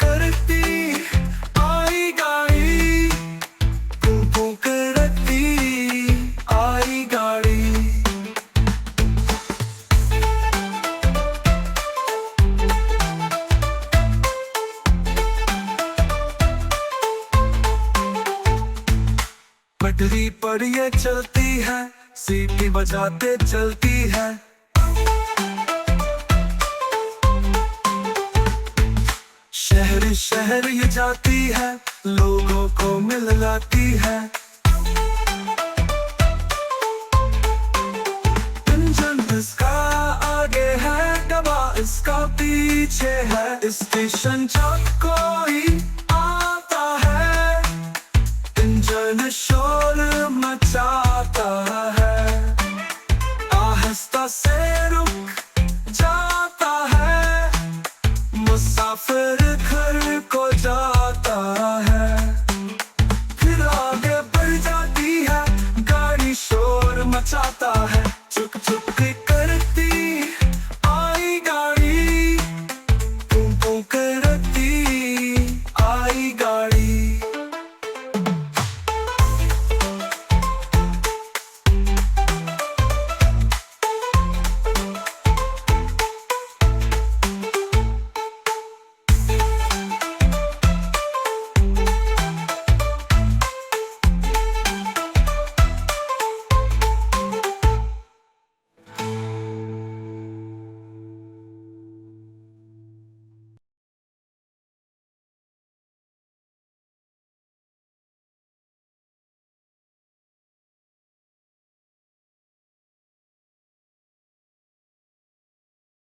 करती आई गाड़ी, पू करती आई गाड़ी। पटरी पर ये चलती है, सीटी बजाते चलती है। शहर शहर ये जाती है, लोगों को मिलाती है। इंजन इसका आगे है, डब्बा इसका पीछे है। स्टेशन जब कोई आता है, इंजन शोर मचा